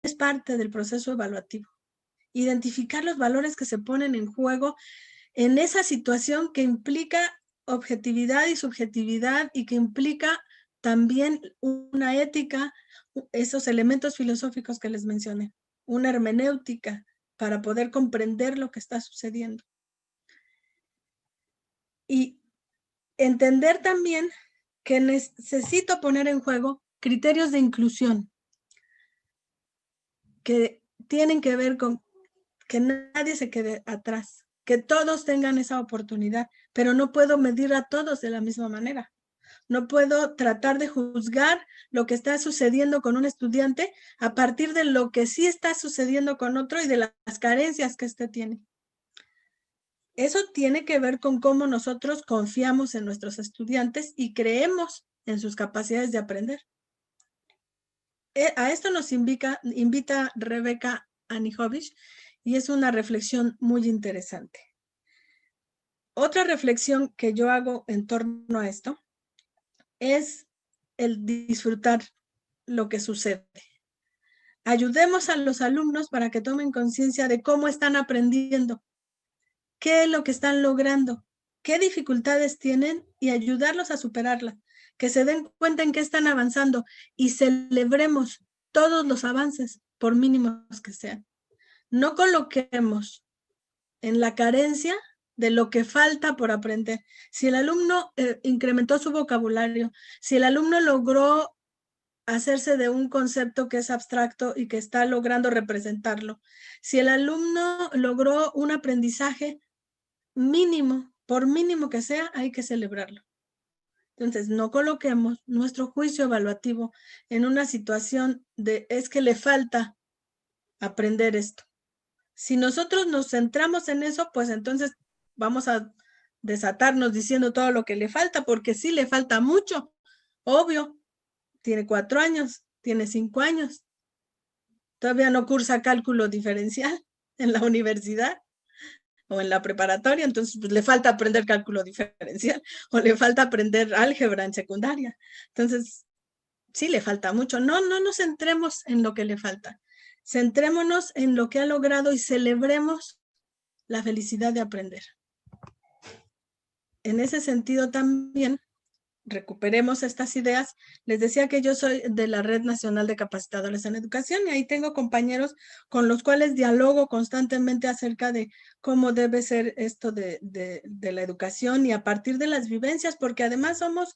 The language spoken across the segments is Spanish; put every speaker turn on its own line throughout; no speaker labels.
es parte del proceso evaluativo. Identificar los valores que se ponen en juego en esa situación que implica objetividad y subjetividad y que implica también una ética, esos elementos filosóficos que les mencioné, una hermenéutica para poder comprender lo que está sucediendo. Y entender también que necesito poner en juego criterios de inclusión que tienen que ver con que nadie se quede atrás, que todos tengan esa oportunidad, pero no puedo medir a todos de la misma manera. No puedo tratar de juzgar lo que está sucediendo con un estudiante a partir de lo que sí está sucediendo con otro y de las carencias que éste tiene. Eso tiene que ver con cómo nosotros confiamos en nuestros estudiantes y creemos en sus capacidades de aprender. A esto nos invita Rebeca Anijovic y es una reflexión muy interesante. Otra reflexión que yo hago en torno a esto es el disfrutar lo que sucede. Ayudemos a los alumnos para que tomen conciencia de cómo están aprendiendo, qué es lo que están logrando, qué dificultades tienen y ayudarlos a superarlas, que se den cuenta en qué están avanzando y celebremos todos los avances, por mínimos que sean. No coloquemos en la carencia de lo que falta por aprender. Si el alumno incrementó su vocabulario, si el alumno logró hacerse de un concepto que es abstracto y que está logrando representarlo, si el alumno logró un aprendizaje mínimo, por mínimo que sea, hay que celebrarlo. Entonces, no coloquemos nuestro juicio evaluativo en una situación de es que le falta aprender esto. Si nosotros nos centramos en eso, pues entonces vamos a desatarnos diciendo todo lo que le falta, porque sí le falta mucho, obvio. Tiene 4 años, tiene 5 años. Todavía no cursa cálculo diferencial en la universidad o en la preparatoria, entonces pues, le falta aprender cálculo diferencial o le falta aprender álgebra en secundaria. Entonces, sí le falta mucho. No nos centremos en lo que le falta. Centrémonos en lo que ha logrado y celebremos la felicidad de aprender. En ese sentido también, recuperemos estas ideas. Les decía que yo soy de la Red Nacional de Capacitadores en Educación y ahí tengo compañeros con los cuales dialogo constantemente acerca de cómo debe ser esto de la educación y a partir de las vivencias, porque además somos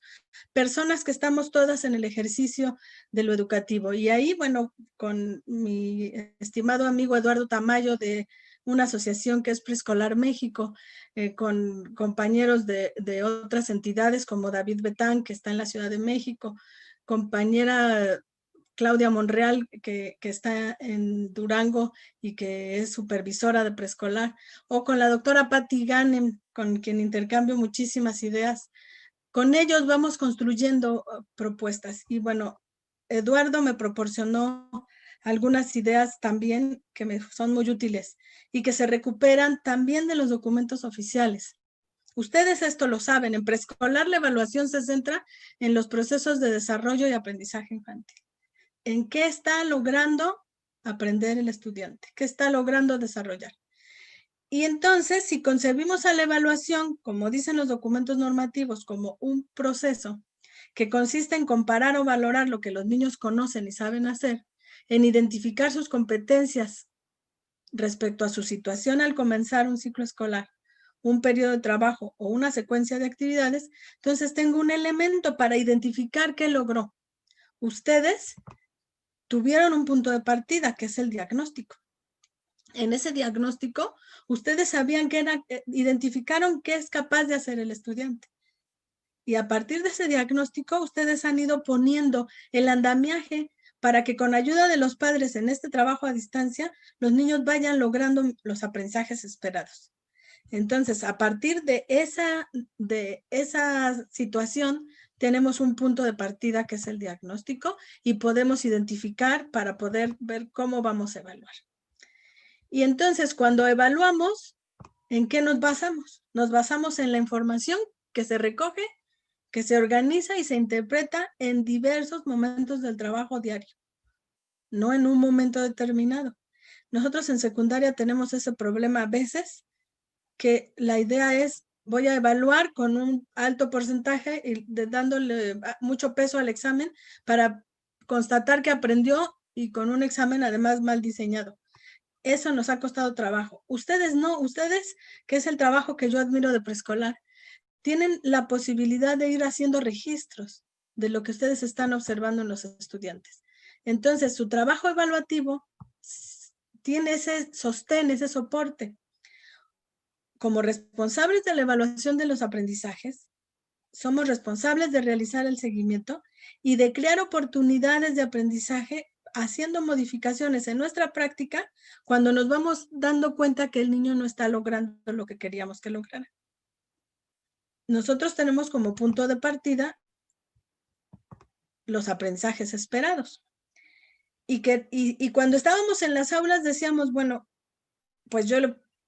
personas que estamos todas en el ejercicio de lo educativo. Y ahí, bueno, con mi estimado amigo Eduardo Tamayo de una asociación que es Preescolar México, con compañeros de otras entidades como David Betán, que está en la Ciudad de México, compañera Claudia Monreal, que está en Durango y que es supervisora de preescolar, o con la doctora Patti Ganem, con quien intercambio muchísimas ideas. Con ellos vamos construyendo propuestas. Y bueno, Eduardo me proporcionó algunas ideas también que me son muy útiles y que se recuperan también de los documentos oficiales. Ustedes esto lo saben, en preescolar la evaluación se centra en los procesos de desarrollo y aprendizaje infantil. ¿En qué está logrando aprender el estudiante? ¿Qué está logrando desarrollar? Y entonces, si concebimos a la evaluación, como dicen los documentos normativos, como un proceso que consiste en comparar o valorar lo que los niños conocen y saben hacer, en identificar sus competencias respecto a su situación al comenzar un ciclo escolar, un periodo de trabajo o una secuencia de actividades, entonces tengo un elemento para identificar qué logró. Ustedes tuvieron un punto de partida, que es el diagnóstico. En ese diagnóstico, ustedes sabían que identificaron qué es capaz de hacer el estudiante. Y a partir de ese diagnóstico, ustedes han ido poniendo el andamiaje para que con ayuda de los padres en este trabajo a distancia, los niños vayan logrando los aprendizajes esperados. Entonces, a partir de esa situación, tenemos un punto de partida que es el diagnóstico y podemos identificar para poder ver cómo vamos a evaluar. Y entonces, cuando evaluamos, ¿en qué nos basamos? Nos basamos en la información que se recoge, que se organiza y se interpreta en diversos momentos del trabajo diario. no en un momento determinado. Nosotros en secundaria tenemos ese problema a veces, que la idea es, voy a evaluar con un alto porcentaje y dándole mucho peso al examen para constatar que aprendió y con un examen además mal diseñado. Eso nos ha costado trabajo. Ustedes no, ustedes, que es el trabajo que yo admiro de preescolar, tienen la posibilidad de ir haciendo registros de lo que ustedes están observando en los estudiantes. Entonces, su trabajo evaluativo tiene ese sostén, ese soporte. Como responsables de la evaluación de los aprendizajes, somos responsables de realizar el seguimiento y de crear oportunidades de aprendizaje haciendo modificaciones en nuestra práctica cuando nos vamos dando cuenta que el niño no está logrando lo que queríamos que lograra. Nosotros tenemos como punto de partida los aprendizajes esperados. Y cuando estábamos en las aulas decíamos, bueno, pues yo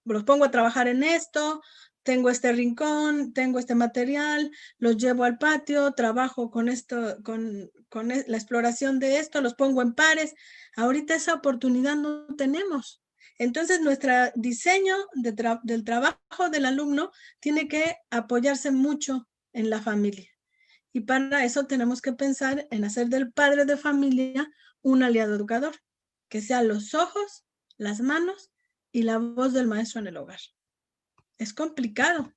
los pongo a trabajar en esto, tengo este rincón, tengo este material, los llevo al patio, trabajo con esto, con la exploración de esto, los pongo en pares. Ahorita esa oportunidad no tenemos. Entonces, nuestro diseño del trabajo del alumno tiene que apoyarse mucho en la familia. Y para eso tenemos que pensar en hacer del padre de familia un aliado educador, que sea los ojos, las manos y la voz del maestro en el hogar. Es complicado,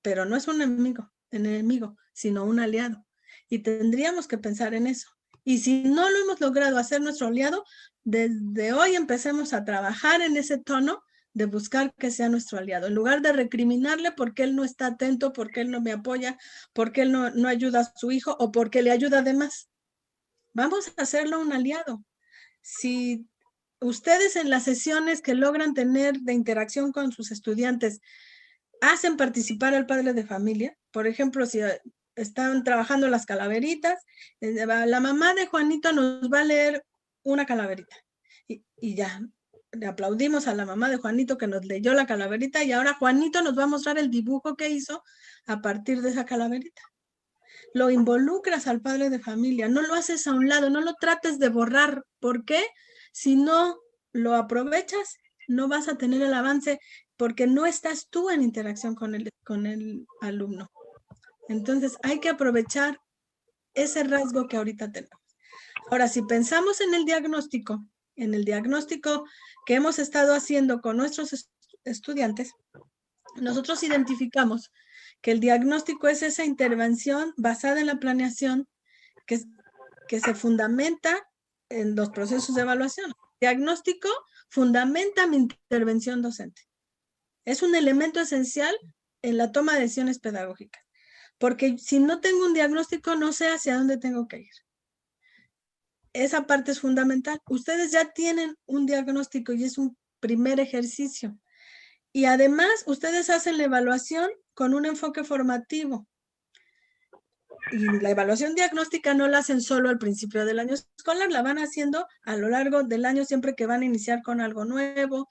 pero no es un enemigo, sino un aliado. Y tendríamos que pensar en eso. Y si no lo hemos logrado hacer nuestro aliado, desde hoy empecemos a trabajar en ese tono de buscar que sea nuestro aliado, en lugar de recriminarle porque él no está atento, porque él no me apoya, porque él no ayuda a su hijo o porque le ayuda de más. Vamos a hacerlo un aliado. Si ustedes en las sesiones que logran tener de interacción con sus estudiantes hacen participar al padre de familia, por ejemplo, si están trabajando las calaveritas, la mamá de Juanito nos va a leer una calaverita y ya, le aplaudimos a la mamá de Juanito que nos leyó la calaverita y ahora Juanito nos va a mostrar el dibujo que hizo a partir de esa calaverita. Lo involucras al padre de familia, no lo haces a un lado, no lo trates de borrar. ¿Por qué? Si no lo aprovechas, no vas a tener el avance porque no estás tú en interacción con el alumno. Entonces hay que aprovechar ese rasgo que ahorita tenemos. Ahora, si pensamos en el diagnóstico que hemos estado haciendo con nuestros estudiantes, nosotros identificamos que el diagnóstico es esa intervención basada en la planeación que se fundamenta en los procesos de evaluación. Diagnóstico fundamenta mi intervención docente. Es un elemento esencial en la toma de decisiones pedagógicas, porque si no tengo un diagnóstico no sé hacia dónde tengo que ir. Esa parte es fundamental. Ustedes ya tienen un diagnóstico y es un primer ejercicio. Y además, ustedes hacen la evaluación con un enfoque formativo. Y la evaluación diagnóstica no la hacen solo al principio del año escolar, la van haciendo a lo largo del año siempre que van a iniciar con algo nuevo.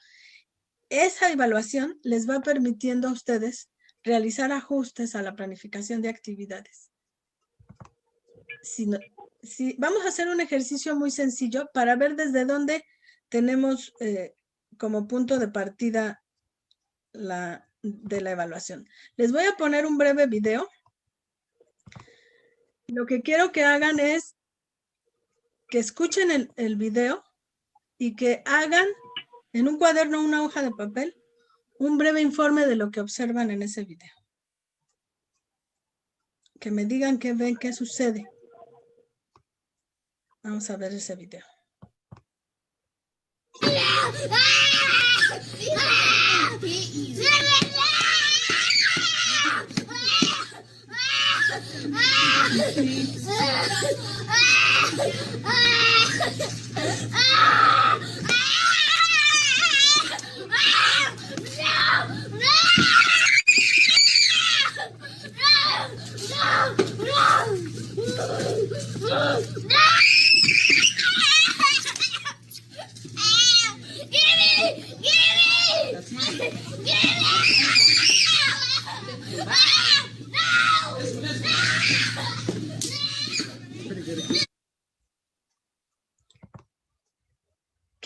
Esa evaluación les va permitiendo a ustedes realizar ajustes a la planificación de actividades. Vamos a hacer un ejercicio muy sencillo para ver desde dónde tenemos como punto de partida de la evaluación. Les voy a poner un breve video. Lo que quiero que hagan es que escuchen el video y que hagan en un cuaderno, una hoja de papel, un breve informe de lo que observan en ese video. Que me digan qué ven, qué sucede. Vamos a ver ese video.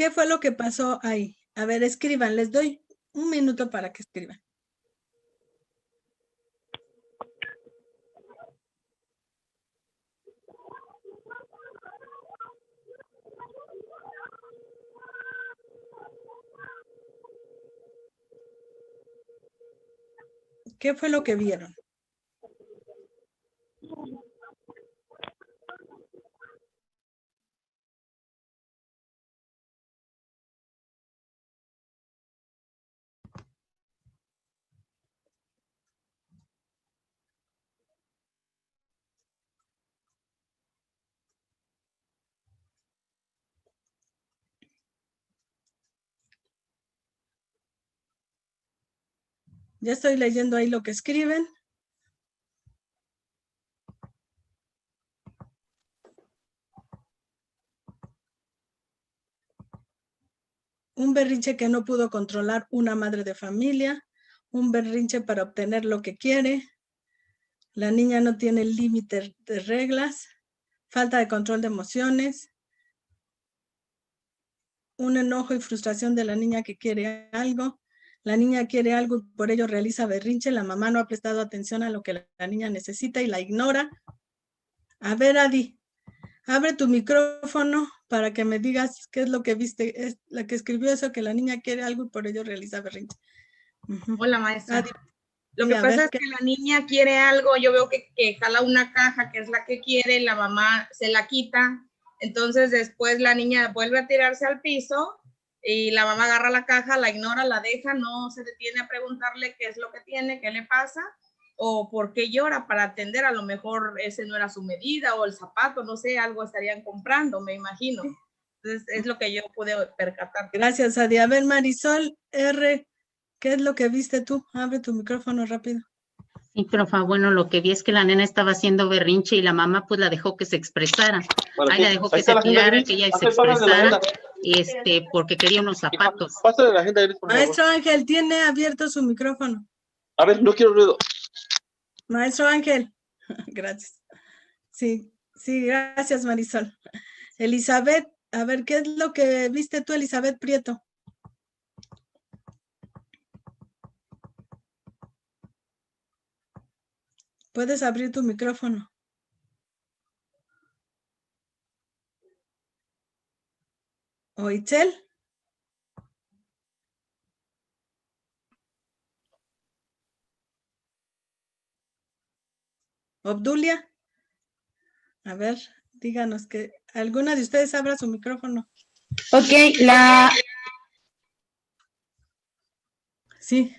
¿Qué fue lo que pasó ahí? A ver, escriban, les doy un minuto para que escriban. ¿Qué fue lo que vieron? Ya estoy leyendo ahí lo que escriben. Un berrinche que no pudo controlar una madre de familia, un berrinche para obtener lo que quiere, la niña no tiene límite de reglas, falta de control de emociones, un enojo y frustración de la niña que quiere algo, la niña quiere algo y por ello realiza berrinche, la mamá no ha prestado atención a lo que la niña necesita y la ignora. A ver, Adi, abre tu micrófono para que me digas qué es lo que viste, es la que escribió eso, que la niña quiere algo y por ello realiza berrinche.
Hola, maestra.
Adi,
Lo
sí,
que
a
pasa
ver,
es que la niña quiere algo, yo veo que jala una caja que es la que quiere, la mamá se la quita, entonces después la niña vuelve a tirarse al piso y la mamá agarra la caja, la ignora, la deja, no se detiene a preguntarle qué es lo que tiene, qué le pasa o por qué llora para atender, a lo mejor ese no era su medida o el zapato, no sé, algo estarían comprando, me imagino. Entonces es lo que yo pude percatar.
Gracias, Adi. A ver, Marisol R., ¿qué es lo que viste tú? Abre tu micrófono rápido.
Sí, profa, bueno, lo que vi es que la nena estaba haciendo berrinche y la mamá pues la dejó que se expresara. Ahí la dejó que se tirara, que ella se expresara, porque quería unos zapatos.
Pásale la agenda gris, por favor.
Maestro Ángel, tiene abierto su micrófono.
A ver, no quiero ruido.
Maestro Ángel, gracias. Sí, gracias, Marisol. Elizabeth, a ver, ¿qué es lo que viste tú, Elizabeth Prieto? Puedes abrir tu micrófono. ¿O Itzel? ¿Obdulia? A ver, díganos que alguna de ustedes abra su micrófono.
Ok,
Sí.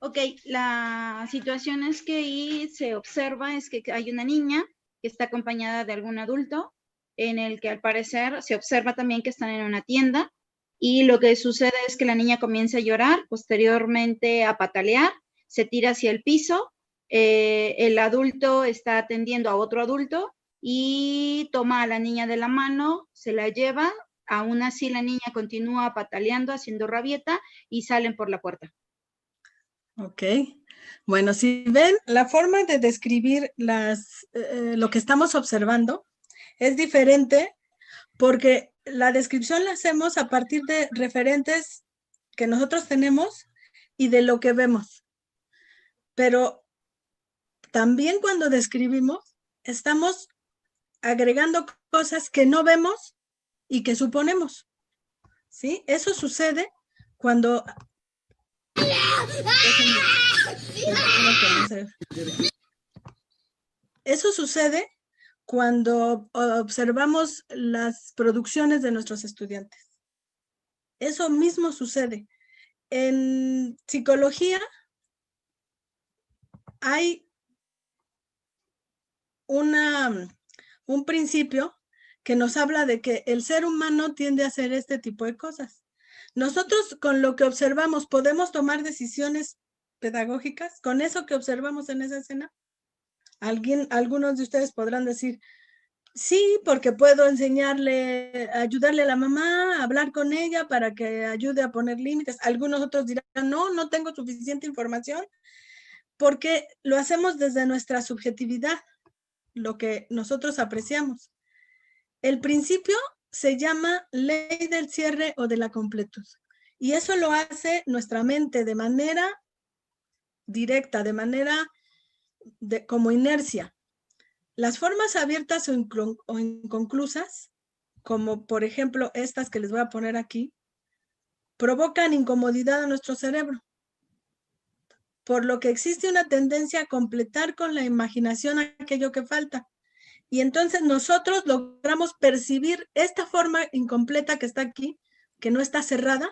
Ok, la situación es que ahí se observa es que hay una niña que está acompañada de algún adulto, en el que al parecer se observa también que están en una tienda, y lo que sucede es que la niña comienza a llorar, posteriormente a patalear, se tira hacia el piso, el adulto está atendiendo a otro adulto y toma a la niña de la mano, se la lleva, aún así la niña continúa pataleando, haciendo rabieta y salen por la puerta.
Ok. Bueno, si ven, la forma de describir lo que estamos observando es diferente porque la descripción la hacemos a partir de referentes que nosotros tenemos y de lo que vemos. Pero también cuando describimos, estamos agregando cosas que no vemos y que suponemos. ¿Sí? Eso sucede cuando... Eso sucede cuando observamos las producciones de nuestros estudiantes. Eso mismo sucede. En psicología hay un principio que nos habla de que el ser humano tiende a hacer este tipo de cosas. Nosotros con lo que observamos podemos tomar decisiones pedagógicas con eso que observamos en esa escena. Algunos de ustedes podrán decir, sí, porque puedo ayudarle a la mamá, hablar con ella para que ayude a poner límites. Algunos otros dirán, no tengo suficiente información, porque lo hacemos desde nuestra subjetividad, lo que nosotros apreciamos. El principio se llama ley del cierre o de la completud. Y eso lo hace nuestra mente de manera directa, de manera como inercia. Las formas abiertas o inconclusas, como por ejemplo estas que les voy a poner aquí, provocan incomodidad a nuestro cerebro, por lo que existe una tendencia a completar con la imaginación aquello que falta. Y entonces nosotros logramos percibir esta forma incompleta que está aquí, que no está cerrada.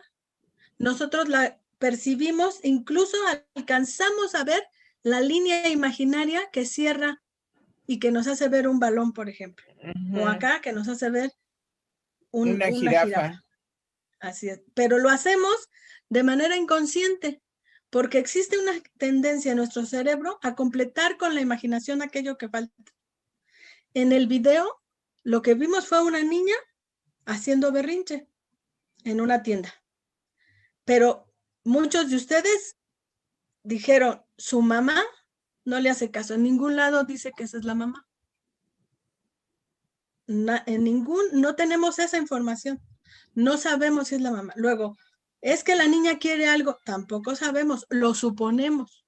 Nosotros la percibimos, incluso alcanzamos a ver la línea imaginaria que cierra y que nos hace ver un balón, por ejemplo. O acá, que nos hace ver una jirafa. Así es. Pero lo hacemos de manera inconsciente, porque existe una tendencia en nuestro cerebro a completar con la imaginación aquello que falta. En el video, lo que vimos fue una niña haciendo berrinche en una tienda. Pero muchos de ustedes dijeron, su mamá no le hace caso. En ningún lado dice que esa es la mamá. No tenemos esa información. No sabemos si es la mamá. Luego, ¿es que la niña quiere algo? Tampoco sabemos, lo suponemos.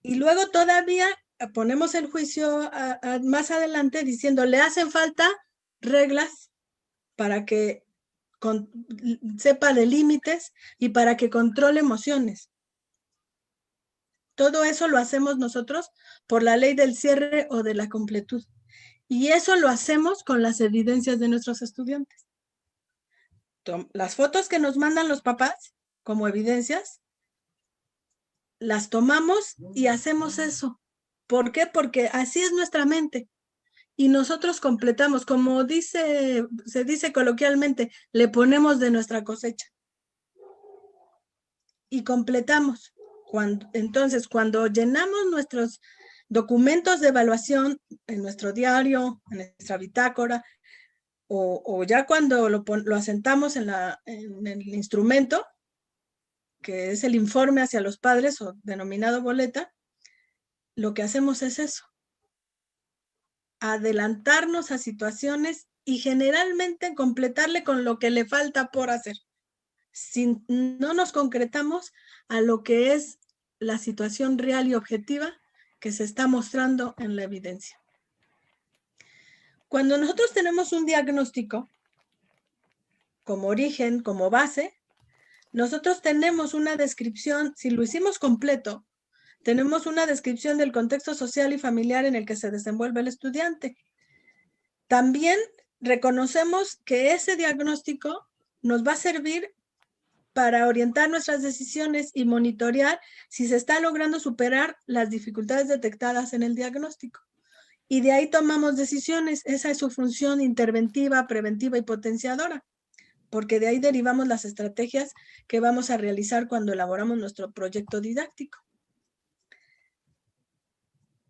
Y luego todavía ponemos el juicio más adelante diciendo, le hacen falta reglas para que sepa de límites y para que controle emociones. Todo eso lo hacemos nosotros por la ley del cierre o de la completud. Y eso lo hacemos con las evidencias de nuestros estudiantes. Las fotos que nos mandan los papás como evidencias, las tomamos y hacemos eso. ¿Por qué? Porque así es nuestra mente. Y nosotros completamos, como se dice coloquialmente, le ponemos de nuestra cosecha. Y completamos. Entonces, cuando llenamos nuestros documentos de evaluación en nuestro diario, en nuestra bitácora, o ya cuando lo asentamos en el instrumento, que es el informe hacia los padres o denominado boleta, lo que hacemos es eso. Adelantarnos a situaciones y generalmente completarle con lo que le falta por hacer. No nos concretamos a lo que es la situación real y objetiva que se está mostrando en la evidencia. Cuando nosotros tenemos un diagnóstico como origen, como base, nosotros tenemos una descripción, si lo hicimos completo, tenemos una descripción del contexto social y familiar en el que se desenvuelve el estudiante. También reconocemos que ese diagnóstico nos va a servir para orientar nuestras decisiones y monitorear si se está logrando superar las dificultades detectadas en el diagnóstico. Y de ahí tomamos decisiones. Esa es su función interventiva, preventiva y potenciadora, porque de ahí derivamos las estrategias que vamos a realizar cuando elaboramos nuestro proyecto didáctico.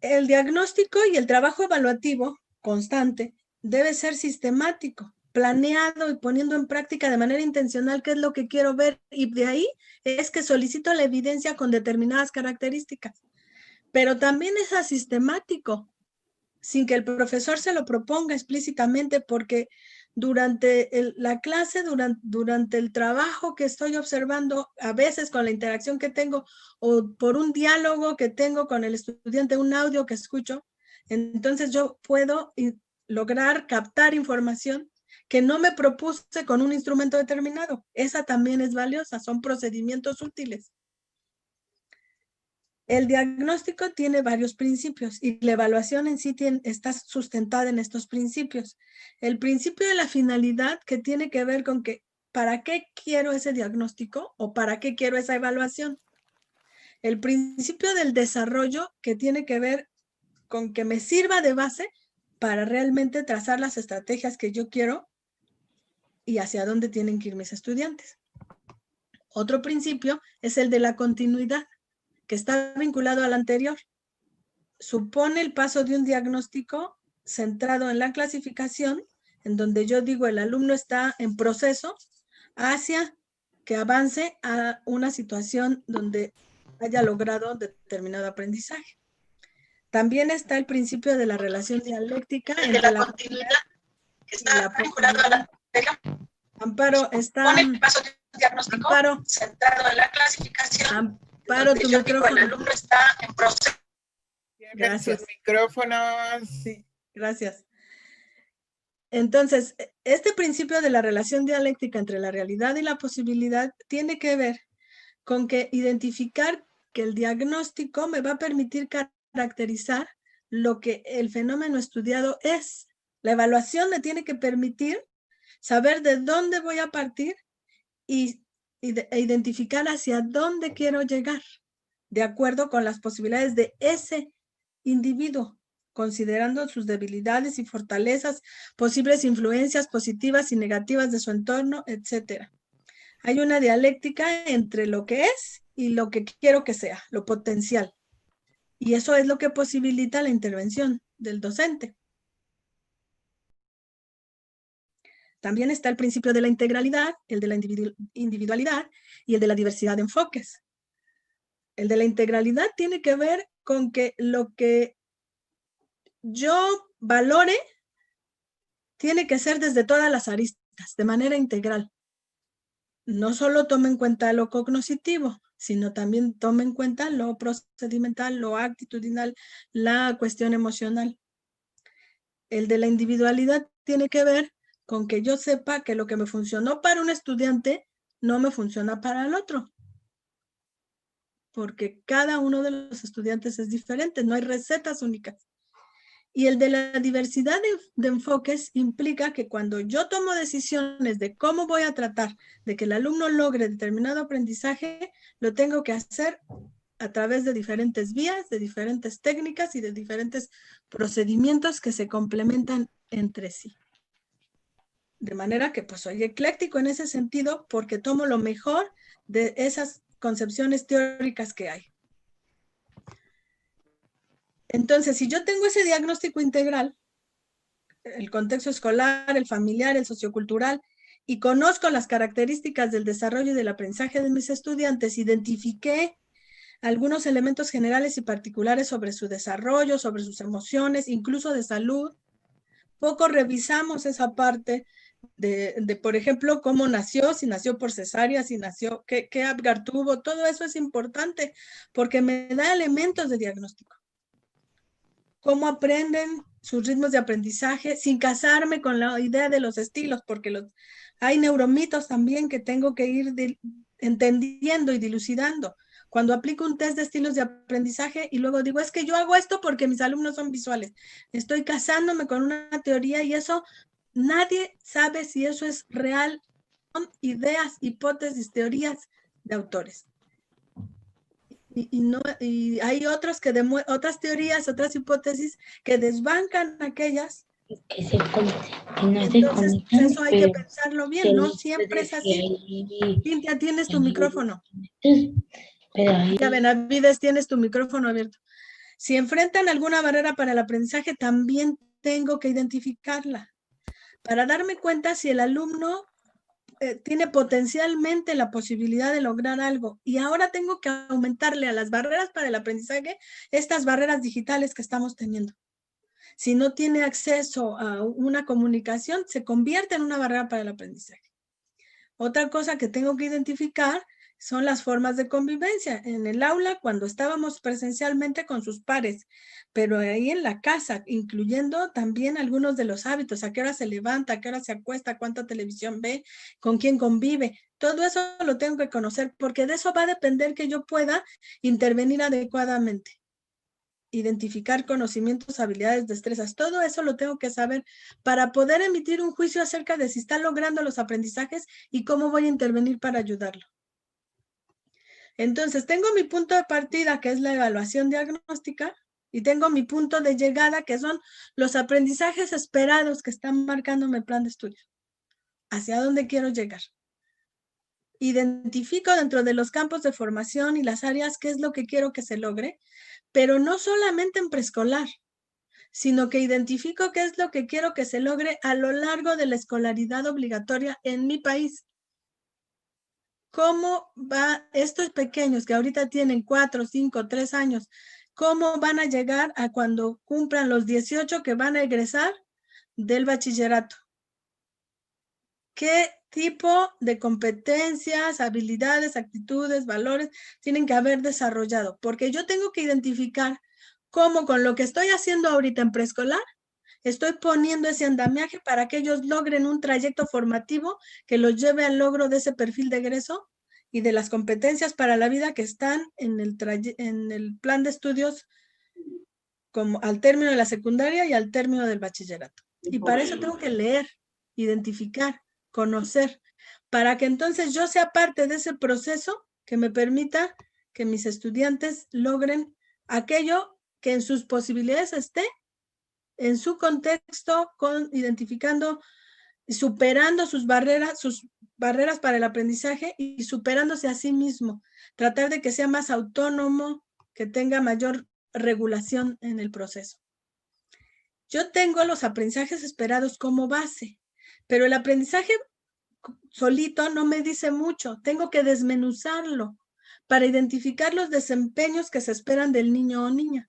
El diagnóstico y el trabajo evaluativo constante debe ser sistemático, planeado y poniendo en práctica de manera intencional qué es lo que quiero ver, y de ahí es que solicito la evidencia con determinadas características. Pero también es asistemático, sin que el profesor se lo proponga explícitamente, porque durante la clase, durante el trabajo que estoy observando, a veces con la interacción que tengo o por un diálogo que tengo con el estudiante, un audio que escucho, entonces yo puedo lograr captar información que no me propuse con un instrumento determinado. Esa también es valiosa, son procedimientos útiles. El diagnóstico tiene varios principios y la evaluación en sí está sustentada en estos principios. El principio de la finalidad, que tiene que ver con que ¿para qué quiero ese diagnóstico o para qué quiero esa evaluación? El principio del desarrollo, que tiene que ver con que me sirva de base para realmente trazar las estrategias que yo quiero y hacia dónde tienen que ir mis estudiantes. Otro principio es el de la continuidad, que está vinculado al anterior. Supone el paso de un diagnóstico centrado en la clasificación, en donde yo digo el alumno está en proceso, hacia que avance a una situación donde haya logrado determinado aprendizaje. También está el principio de la relación dialéctica entre la continuidad está vinculado a la Amparo, está...
Con el paso diagnóstico
Amparo,
centrado en la clasificación.
Amparo, tu micrófono.
El alumno está en proceso.
Gracias.
Sus micrófonos.
Sí, gracias. Entonces, este principio de la relación dialéctica entre la realidad y la posibilidad tiene que ver con que identificar que el diagnóstico me va a permitir caracterizar lo que el fenómeno estudiado es. La evaluación me tiene que permitir saber de dónde voy a partir e identificar hacia dónde quiero llegar, de acuerdo con las posibilidades de ese individuo, considerando sus debilidades y fortalezas, posibles influencias positivas y negativas de su entorno, etc. Hay una dialéctica entre lo que es y lo que quiero que sea, lo potencial. Y eso es lo que posibilita la intervención del docente. También está el principio de la integralidad, el de la individualidad y el de la diversidad de enfoques. El de la integralidad tiene que ver con que lo que yo valore tiene que ser desde todas las aristas, de manera integral. No solo tome en cuenta lo cognoscitivo, sino también tome en cuenta lo procedimental, lo actitudinal, la cuestión emocional. El de la individualidad tiene que ver con que yo sepa que lo que me funcionó para un estudiante no me funciona para el otro. Porque cada uno de los estudiantes es diferente, no hay recetas únicas. Y el de la diversidad de enfoques implica que cuando yo tomo decisiones de cómo voy a tratar de que el alumno logre determinado aprendizaje, lo tengo que hacer a través de diferentes vías, de diferentes técnicas y de diferentes procedimientos que se complementan entre sí. De manera que pues soy ecléctico en ese sentido porque tomo lo mejor de esas concepciones teóricas que hay. Entonces, si yo tengo ese diagnóstico integral, el contexto escolar, el familiar, el sociocultural, y conozco las características del desarrollo y del aprendizaje de mis estudiantes, identifiqué algunos elementos generales y particulares sobre su desarrollo, sobre sus emociones, incluso de salud, poco revisamos esa parte de, por ejemplo, cómo nació, si nació por cesárea, si nació, qué Apgar tuvo, todo eso es importante porque me da elementos de diagnóstico. Cómo aprenden sus ritmos de aprendizaje sin casarme con la idea de los estilos, porque hay neuromitos también que tengo que ir entendiendo y dilucidando. Cuando aplico un test de estilos de aprendizaje y luego digo, es que yo hago esto porque mis alumnos son visuales. Estoy casándome con una teoría y eso, nadie sabe si eso es real. Son ideas, hipótesis, teorías de autores. Y hay otras teorías, otras hipótesis que desbancan aquellas. Entonces, eso hay que pensarlo bien, no siempre es así. Cintia, tienes tu micrófono. Ya, Benavides, tienes tu micrófono abierto. Si enfrentan alguna barrera para el aprendizaje, también tengo que identificarla para darme cuenta si el alumno tiene potencialmente la posibilidad de lograr algo. Y ahora tengo que aumentarle a las barreras para el aprendizaje estas barreras digitales que estamos teniendo. Si no tiene acceso a una comunicación, se convierte en una barrera para el aprendizaje. Otra cosa que tengo que identificar son las formas de convivencia. En el aula, cuando estábamos presencialmente con sus pares, pero ahí en la casa, incluyendo también algunos de los hábitos, a qué hora se levanta, a qué hora se acuesta, cuánta televisión ve, con quién convive. Todo eso lo tengo que conocer, porque de eso va a depender que yo pueda intervenir adecuadamente. Identificar conocimientos, habilidades, destrezas, todo eso lo tengo que saber para poder emitir un juicio acerca de si está logrando los aprendizajes y cómo voy a intervenir para ayudarlo. Entonces, tengo mi punto de partida, que es la evaluación diagnóstica, y tengo mi punto de llegada, que son los aprendizajes esperados que están marcando mi plan de estudio. ¿Hacia dónde quiero llegar? Identifico dentro de los campos de formación y las áreas qué es lo que quiero que se logre, pero no solamente en preescolar, sino que identifico qué es lo que quiero que se logre a lo largo de la escolaridad obligatoria en mi país. ¿Cómo va estos pequeños que ahorita tienen 4, 5, 3 años, cómo van a llegar a cuando cumplan los 18 que van a egresar del bachillerato? qué tipo de competencias, habilidades, actitudes, valores tienen que haber desarrollado, porque yo tengo que identificar cómo con lo que estoy haciendo ahorita en preescolar, estoy poniendo ese andamiaje para que ellos logren un trayecto formativo que los lleve al logro de ese perfil de egreso y de las competencias para la vida que están en el plan de estudios como al término de la secundaria y al término del bachillerato. Y para eso tengo que leer, identificar, conocer, para que entonces yo sea parte de ese proceso que me permita que mis estudiantes logren aquello que en sus posibilidades esté, en su contexto, identificando y superando sus barreras para el aprendizaje y superándose a sí mismo. Tratar de que sea más autónomo, que tenga mayor regulación en el proceso. Yo tengo los aprendizajes esperados como base, pero el aprendizaje solito no me dice mucho. Tengo que desmenuzarlo para identificar los desempeños que se esperan del niño o niña.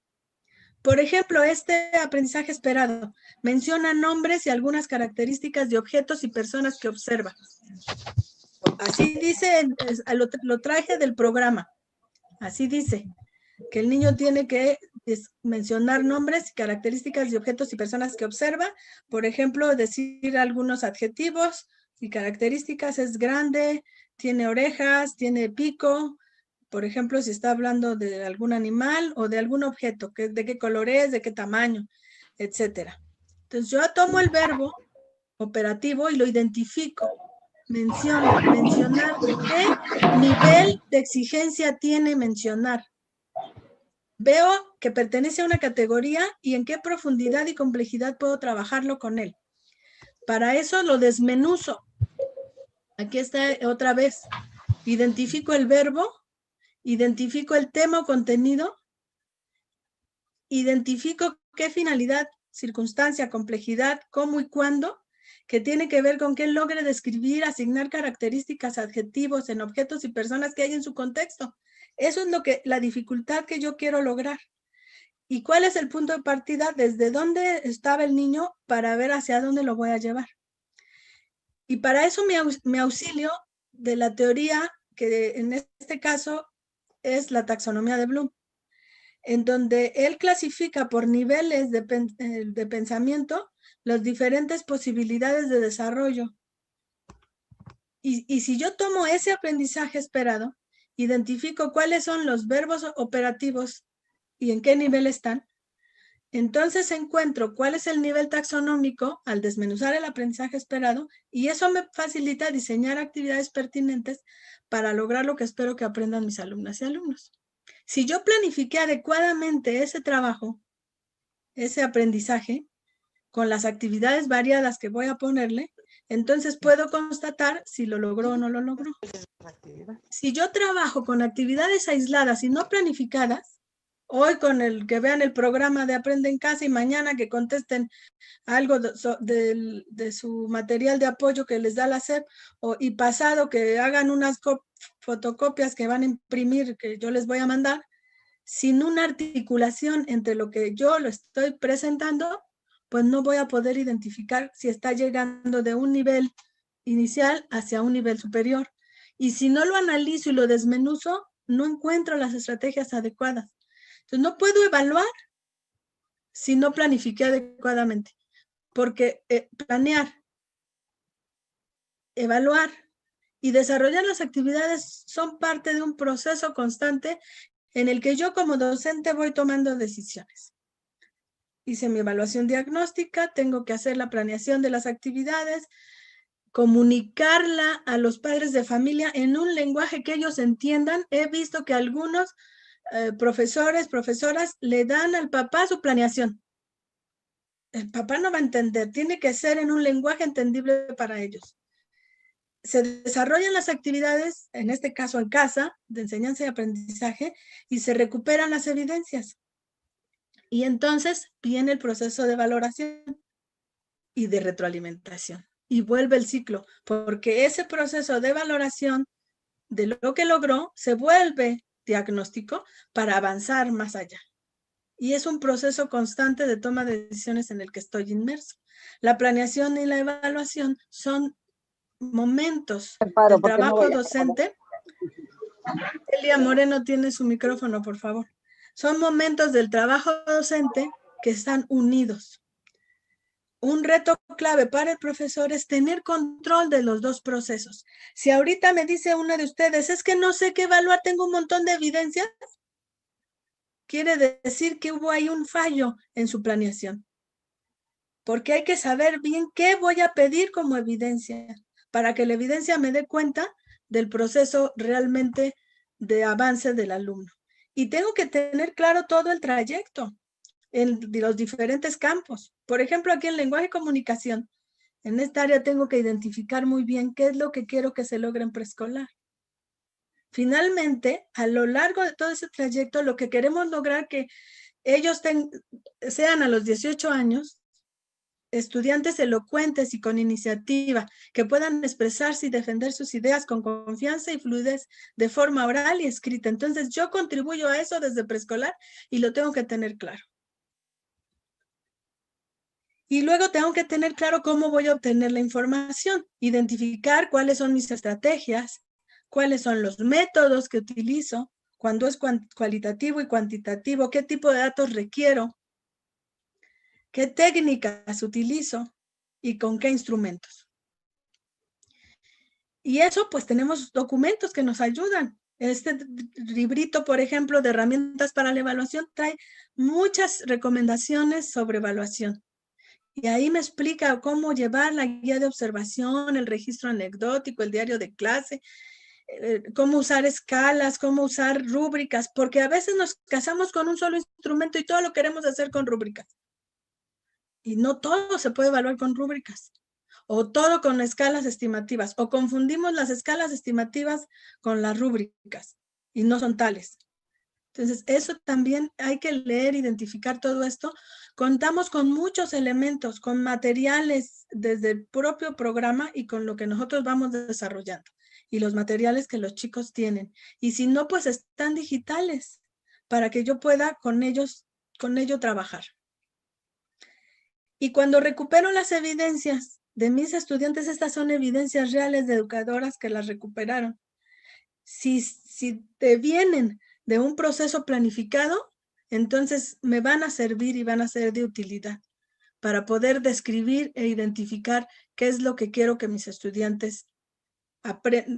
Por ejemplo, este aprendizaje esperado menciona nombres y algunas características de objetos y personas que observa. Así dice, lo traje del programa. Así dice, que el niño tiene que mencionar nombres y características de objetos y personas que observa. Por ejemplo, decir algunos adjetivos y características: es grande, tiene orejas, tiene pico. Por ejemplo, si está hablando de algún animal o de algún objeto, de qué color es, de qué tamaño, etcétera. Entonces yo tomo el verbo operativo y lo identifico. Mencionar. ¿Qué nivel de exigencia tiene mencionar? Veo que pertenece a una categoría y en qué profundidad y complejidad puedo trabajarlo con él. Para eso lo desmenuzo. Aquí está otra vez. Identifico el verbo, identifico el tema o contenido, identifico qué finalidad, circunstancia, complejidad, cómo y cuándo, que tiene que ver con que él logre describir, asignar características, adjetivos en objetos y personas que hay en su contexto. Eso es la dificultad que yo quiero lograr. ¿Y cuál es el punto de partida? Desde dónde estaba el niño para ver hacia dónde lo voy a llevar. Y para eso me auxilio de la teoría que en este caso es la taxonomía de Bloom, en donde él clasifica por niveles de pensamiento las diferentes posibilidades de desarrollo. Y si yo tomo ese aprendizaje esperado, identifico cuáles son los verbos operativos y en qué nivel están, entonces encuentro cuál es el nivel taxonómico al desmenuzar el aprendizaje esperado, y eso me facilita diseñar actividades pertinentes para lograr lo que espero que aprendan mis alumnas y alumnos. Si yo planifiqué adecuadamente ese trabajo, ese aprendizaje, con las actividades variadas que voy a ponerle, entonces puedo constatar si lo logró o no lo logró. Si yo trabajo con actividades aisladas y no planificadas, hoy con el que vean el programa de Aprende en Casa y mañana que contesten algo de su material de apoyo que les da la SEP, y pasado que hagan unas fotocopias que van a imprimir, que yo les voy a mandar, sin una articulación entre lo que yo lo estoy presentando, pues no voy a poder identificar si está llegando de un nivel inicial hacia un nivel superior. Y si no lo analizo y lo desmenuzo, no encuentro las estrategias adecuadas. Entonces no puedo evaluar si no planifiqué adecuadamente, porque planear, evaluar y desarrollar las actividades son parte de un proceso constante en el que yo como docente voy tomando decisiones. Hice mi evaluación diagnóstica, tengo que hacer la planeación de las actividades, comunicarla a los padres de familia en un lenguaje que ellos entiendan. He visto que algunos profesores, profesoras le dan al papá su planeación. El papá no va a entender, tiene que ser en un lenguaje entendible para ellos. Se desarrollan las actividades, en este caso en casa, de enseñanza y aprendizaje, y se recuperan las evidencias. Y entonces viene el proceso de valoración y de retroalimentación. Y vuelve el ciclo, porque ese proceso de valoración de lo que logró se vuelve diagnóstico para avanzar más allá. Y es un proceso constante de toma de decisiones en el que estoy inmerso. La planeación y la evaluación son momentos del trabajo docente. Elia Moreno tiene su micrófono, por favor. Son momentos del trabajo docente que están unidos. Un reto clave para el profesor es tener control de los dos procesos. Si ahorita me dice una de ustedes, es que no sé qué evaluar, tengo un montón de evidencias, quiere decir que hubo ahí un fallo en su planeación. Porque hay que saber bien qué voy a pedir como evidencia, para que la evidencia me dé cuenta del proceso realmente de avance del alumno. Y tengo que tener claro todo el trayecto en los diferentes campos. Por ejemplo, aquí en lenguaje y comunicación, en esta área tengo que identificar muy bien qué es lo que quiero que se logre en preescolar. Finalmente, a lo largo de todo ese trayecto, lo que queremos lograr que ellos sean a los 18 años, estudiantes elocuentes y con iniciativa, que puedan expresarse y defender sus ideas con confianza y fluidez de forma oral y escrita. Entonces, yo contribuyo a eso desde preescolar y lo tengo que tener claro. Y luego tengo que tener claro cómo voy a obtener la información, identificar cuáles son mis estrategias, cuáles son los métodos que utilizo, cuando es cualitativo y cuantitativo, qué tipo de datos requiero, qué técnicas utilizo y con qué instrumentos. Y eso, pues tenemos documentos que nos ayudan. Este librito, por ejemplo, de herramientas para la evaluación, trae muchas recomendaciones sobre evaluación. Y ahí me explica cómo llevar la guía de observación, el registro anecdótico, el diario de clase, cómo usar escalas, cómo usar rúbricas, porque a veces nos casamos con un solo instrumento y todo lo queremos hacer con rúbricas. Y no todo se puede evaluar con rúbricas, o todo con escalas estimativas, o confundimos las escalas estimativas con las rúbricas, y no son tales. Entonces, eso también hay que leer, identificar todo esto. Contamos con muchos elementos, con materiales desde el propio programa y con lo que nosotros vamos desarrollando y los materiales que los chicos tienen. Y si no, pues están digitales para que yo pueda con ello trabajar. Y cuando recupero las evidencias de mis estudiantes, estas son evidencias reales de educadoras que las recuperaron. Si te vienen de un proceso planificado, entonces me van a servir y van a ser de utilidad para poder describir e identificar qué es lo que quiero que mis estudiantes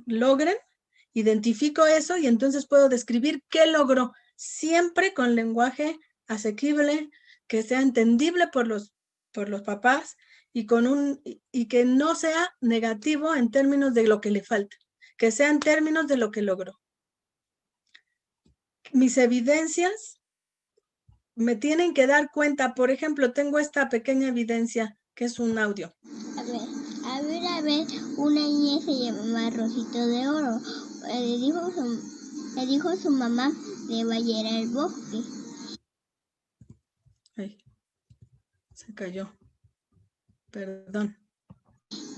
logren. Identifico eso y entonces puedo describir qué logro, siempre con lenguaje asequible, que sea entendible por los papás y que no sea negativo en términos de lo que le falta, que sea en términos de lo que logró. Mis evidencias me tienen que dar cuenta. Por ejemplo, tengo esta pequeña evidencia que es un audio.
A ver, una niña se llamaba Rosito de Oro. Le dijo su mamá que vaya al bosque.
Ay, se cayó. Perdón.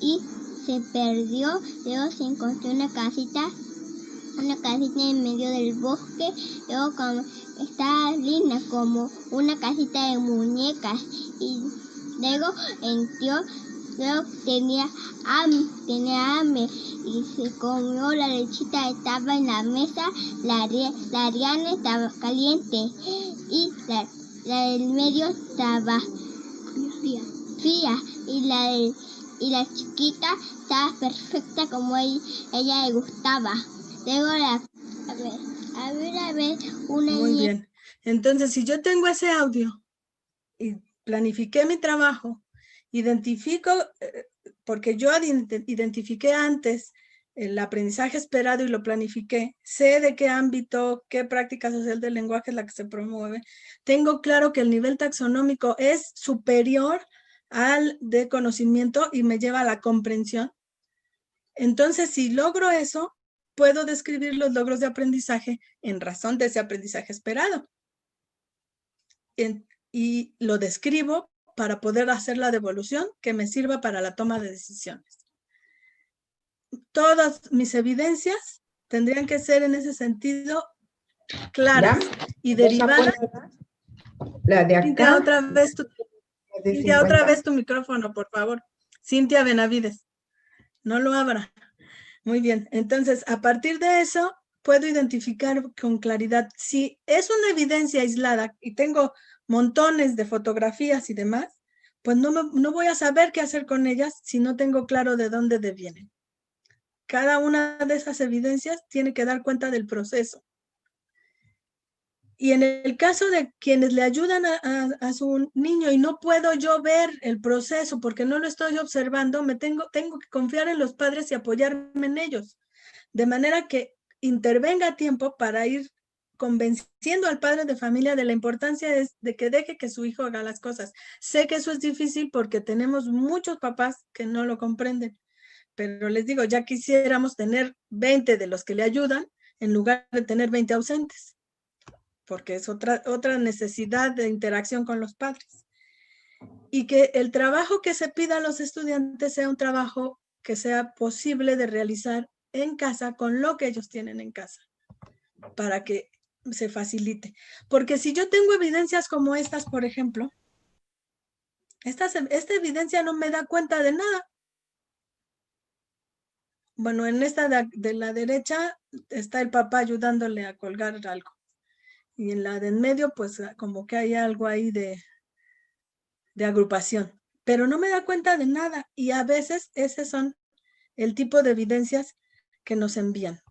Y se perdió, luego se encontró una casita en medio del bosque, luego como está linda como una casita de muñecas, y luego entró, luego tenía hambre y se comió la lechita, estaba en la mesa, la Ariana estaba caliente y la del medio estaba fría y la chiquita estaba perfecta como ella le gustaba. Luego a ver, una
Muy bien. Entonces, si yo tengo ese audio y planifiqué mi trabajo, identifico, porque yo identifiqué antes el aprendizaje esperado y lo planifiqué, sé de qué ámbito, qué práctica social del lenguaje es la que se promueve, tengo claro que el nivel taxonómico es superior al de conocimiento y me lleva a la comprensión. Entonces, si logro eso, puedo describir los logros de aprendizaje en razón de ese aprendizaje esperado. Y lo describo para poder hacer la devolución que me sirva para la toma de decisiones. Todas mis evidencias tendrían que ser en ese sentido claras y derivadas.
La de acá.
Cintia, otra vez tu micrófono, por favor. Cintia Benavides. no lo abra. Muy bien, entonces a partir de eso puedo identificar con claridad si es una evidencia aislada y tengo montones de fotografías y demás, pues no voy a saber qué hacer con ellas si no tengo claro de dónde vienen. Cada una de esas evidencias tiene que dar cuenta del proceso. Y en el caso de quienes le ayudan a su niño y no puedo yo ver el proceso porque no lo estoy observando, tengo que confiar en los padres y apoyarme en ellos, de manera que intervenga a tiempo para ir convenciendo al padre de familia de la importancia de que deje que su hijo haga las cosas. Sé que eso es difícil porque tenemos muchos papás que no lo comprenden, pero les digo, ya quisiéramos tener 20 de los que le ayudan en lugar de tener 20 ausentes, porque es otra necesidad de interacción con los padres. Y que el trabajo que se pida a los estudiantes sea un trabajo que sea posible de realizar en casa con lo que ellos tienen en casa, para que se facilite. Porque si yo tengo evidencias como estas, por ejemplo, esta evidencia no me da cuenta de nada. Bueno, en esta de la derecha está el papá ayudándole a colgar algo. Y en la de en medio, pues como que hay algo ahí de agrupación. Pero no me da cuenta de nada. Y a veces esos son el tipo de evidencias que nos envían.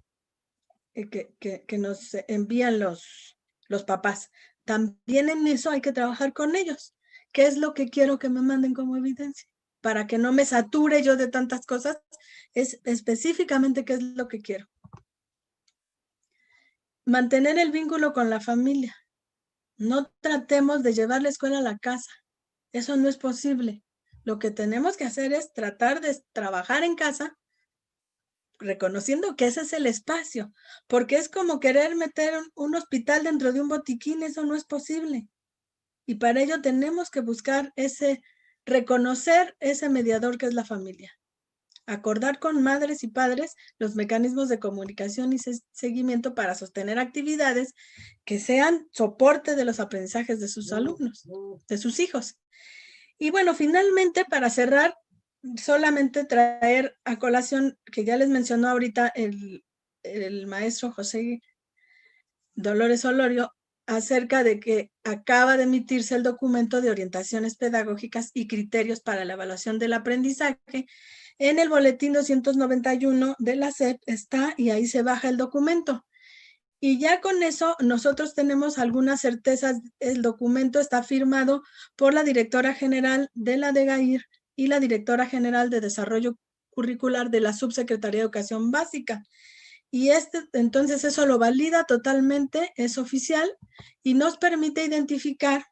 Que nos envían los papás. También en eso hay que trabajar con ellos. ¿Qué es lo que quiero que me manden como evidencia? Para que no me sature yo de tantas cosas, es específicamente qué es lo que quiero. Mantener el vínculo con la familia. No tratemos de llevar la escuela a la casa. Eso no es posible. Lo que tenemos que hacer es tratar de trabajar en casa, reconociendo que ese es el espacio, porque es como querer meter un hospital dentro de un botiquín, eso no es posible. Y para ello tenemos que buscar reconocer ese mediador que es la familia. Acordar con madres y padres los mecanismos de comunicación y seguimiento para sostener actividades que sean soporte de los aprendizajes de sus alumnos, de sus hijos. Y bueno, finalmente, para cerrar, solamente traer a colación, que ya les mencionó ahorita el maestro José Dolores Olorio, acerca de que acaba de emitirse el documento de orientaciones pedagógicas y criterios para la evaluación del aprendizaje. En el boletín 291 de la SEP está, y ahí se baja el documento. Y ya con eso nosotros tenemos algunas certezas. El documento está firmado por la directora general de la DEGAIR y la directora general de Desarrollo Curricular de la Subsecretaría de Educación Básica. Y entonces eso lo valida totalmente, es oficial y nos permite identificar,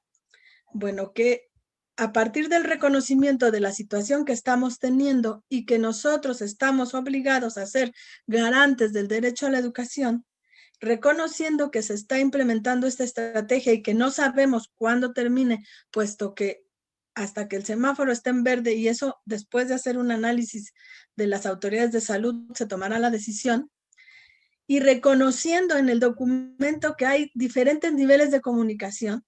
bueno, que a partir del reconocimiento de la situación que estamos teniendo y que nosotros estamos obligados a ser garantes del derecho a la educación, reconociendo que se está implementando esta estrategia y que no sabemos cuándo termine, puesto que hasta que el semáforo esté en verde, y eso después de hacer un análisis de las autoridades de salud se tomará la decisión, y reconociendo en el documento que hay diferentes niveles de comunicación,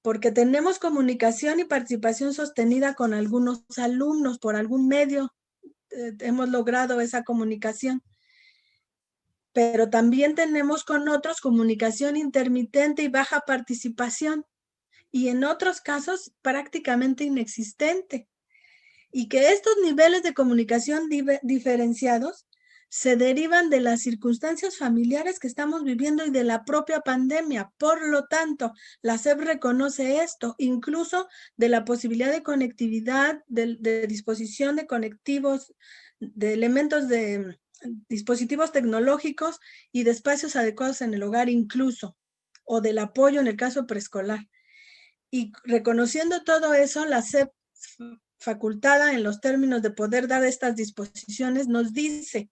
porque tenemos comunicación y participación sostenida con algunos alumnos, por algún medio hemos logrado esa comunicación, pero también tenemos con otros comunicación intermitente y baja participación, y en otros casos prácticamente inexistente, y que estos niveles de comunicación diferenciados se derivan de las circunstancias familiares que estamos viviendo y de la propia pandemia. Por lo tanto, la SEP reconoce esto, incluso de la posibilidad de conectividad, de disposición de conectivos, de elementos de dispositivos tecnológicos y de espacios adecuados en el hogar incluso, o del apoyo en el caso preescolar. Y reconociendo todo eso, la SEP, facultada en los términos de poder dar estas disposiciones, nos dice: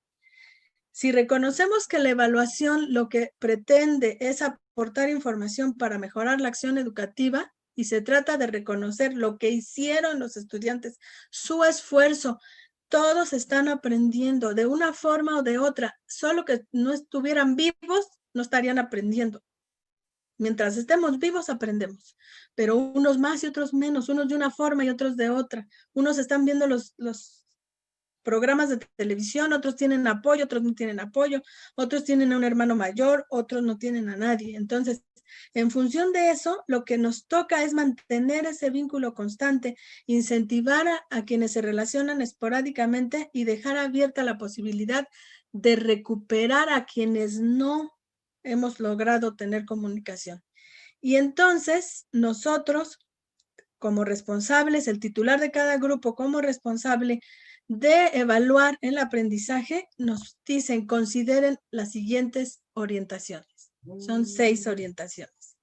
si reconocemos que la evaluación lo que pretende es aportar información para mejorar la acción educativa, y se trata de reconocer lo que hicieron los estudiantes, su esfuerzo, todos están aprendiendo de una forma o de otra, solo que no estuvieran vivos, no estarían aprendiendo. Mientras estemos vivos, aprendemos, pero unos más y otros menos, unos de una forma y otros de otra. Unos están viendo los programas de televisión, otros tienen apoyo, otros no tienen apoyo, otros tienen a un hermano mayor, otros no tienen a nadie. Entonces, en función de eso, lo que nos toca es mantener ese vínculo constante, incentivar a quienes se relacionan esporádicamente y dejar abierta la posibilidad de recuperar a quienes no hemos logrado tener comunicación. Y entonces, nosotros, como responsables, el titular de cada grupo como responsable de evaluar el aprendizaje, nos dicen, consideren las siguientes orientaciones. Son 6 orientaciones.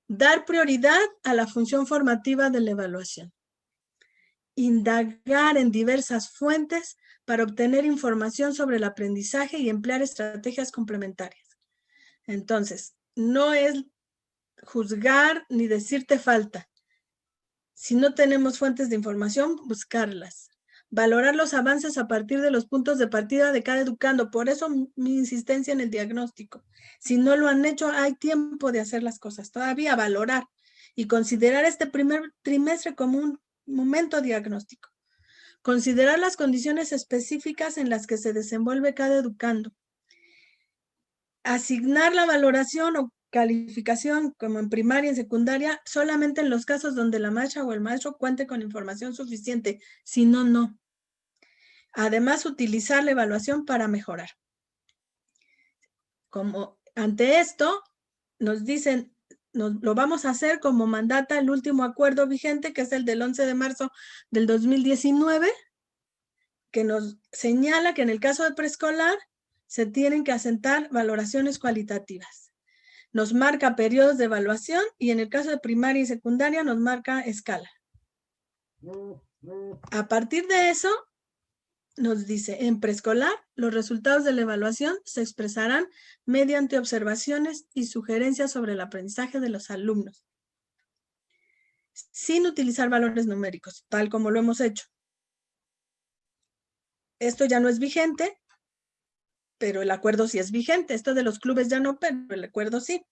Dar prioridad a la función formativa de la evaluación. Indagar en diversas fuentes para obtener información sobre el aprendizaje y emplear estrategias complementarias. Entonces, no es juzgar ni decirte falta. Si no tenemos fuentes de información, buscarlas. Valorar los avances a partir de los puntos de partida de cada educando. Por eso mi insistencia en el diagnóstico. Si no lo han hecho, hay tiempo de hacer las cosas. Todavía valorar y considerar este primer trimestre como un momento diagnóstico. Considerar las condiciones específicas en las que se desenvuelve cada educando. Asignar la valoración o calificación, como en primaria y en secundaria, solamente en los casos donde la maestra o el maestro cuente con información suficiente, si no, no. Además, utilizar la evaluación para mejorar. Como ante esto, nos dicen, lo vamos a hacer como mandata el último acuerdo vigente, que es el del 11 de marzo del 2019, que nos señala que en el caso de preescolar se tienen que asentar valoraciones cualitativas. Nos marca periodos de evaluación y en el caso de primaria y secundaria nos marca escala. A partir de eso, nos dice, en preescolar, los resultados de la evaluación se expresarán mediante observaciones y sugerencias sobre el aprendizaje de los alumnos, sin utilizar valores numéricos, tal como lo hemos hecho. Esto ya no es vigente, pero el acuerdo sí es vigente. Esto de los clubes ya no, pero el acuerdo sí.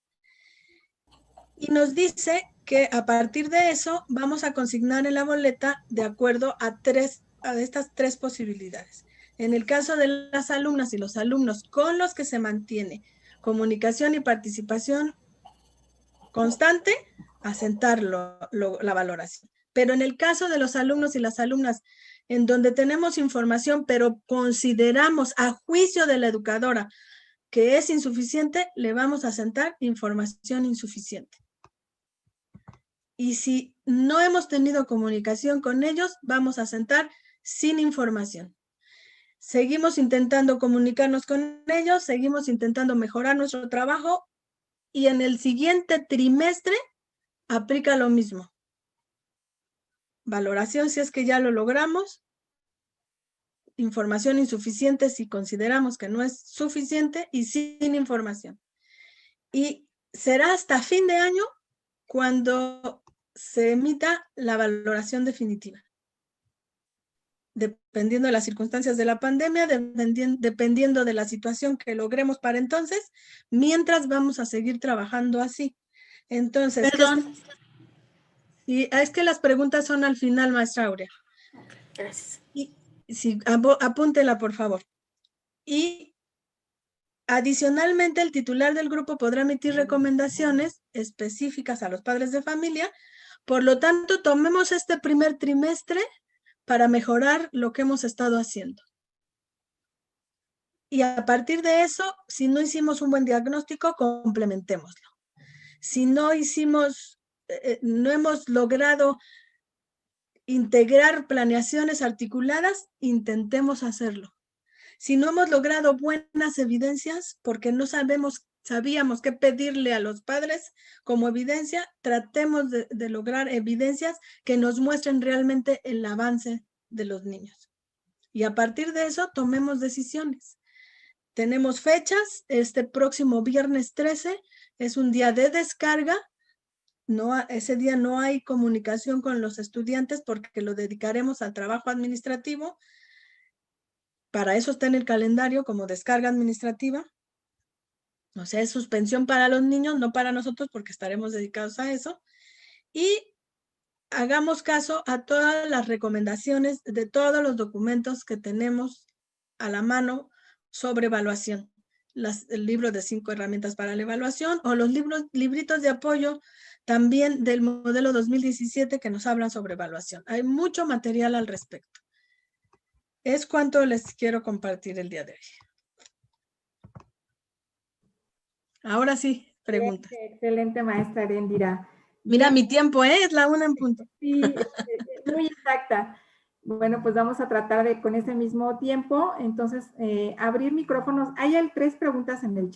Y nos dice que a partir de eso vamos a consignar en la boleta de acuerdo a estas 3 posibilidades. En el caso de las alumnas y los alumnos con los que se mantiene comunicación y participación constante, asentar la valoración. Pero en el caso de los alumnos y las alumnas en donde tenemos información, pero consideramos a juicio de la educadora que es insuficiente, le vamos a asentar información insuficiente. Y si no hemos tenido comunicación con ellos, vamos a asentar sin información. Seguimos intentando comunicarnos con ellos, seguimos intentando mejorar nuestro trabajo y en el siguiente trimestre aplica lo mismo. Valoración si es que ya lo logramos. Información insuficiente si consideramos que no es suficiente y sin información. Y será hasta fin de año cuando se emita la valoración definitiva. Dependiendo de las circunstancias de la pandemia, dependiendo de la situación que logremos para entonces, mientras vamos a seguir trabajando así. Entonces,
perdón.
Y es que las preguntas son al final, maestra Aurea.
Gracias.
Y, sí, apúntela, por favor. Y adicionalmente, el titular del grupo podrá emitir recomendaciones específicas a los padres de familia. Por lo tanto, tomemos este primer trimestre para mejorar lo que hemos estado haciendo. Y a partir de eso, si no hicimos un buen diagnóstico, complementémoslo. Si no no hemos logrado integrar planeaciones articuladas, intentemos hacerlo. Si no hemos logrado buenas evidencias, porque no sabíamos qué pedirle a los padres como evidencia, tratemos de lograr evidencias que nos muestren realmente el avance de los niños. Y a partir de eso, tomemos decisiones. Tenemos fechas, este próximo viernes 13 es un día de descarga. Ese día no hay comunicación con los estudiantes porque lo dedicaremos al trabajo administrativo. Para eso está en el calendario como descarga administrativa. O sea, es suspensión para los niños, no para nosotros porque estaremos dedicados a eso. Y hagamos caso a todas las recomendaciones de todos los documentos que tenemos a la mano sobre evaluación. El libro de 5 herramientas para la evaluación o los libritos de apoyo también del modelo 2017 que nos hablan sobre evaluación. Hay mucho material al respecto. Es cuanto les quiero compartir el día de hoy. Ahora sí, preguntas.
Excelente, maestra Eréndira.
Mira, mi tiempo es la 1 en punto.
Sí, muy exacta. Bueno, pues vamos a tratar de con ese mismo tiempo, entonces, abrir micrófonos. Hay 3 preguntas en el chat.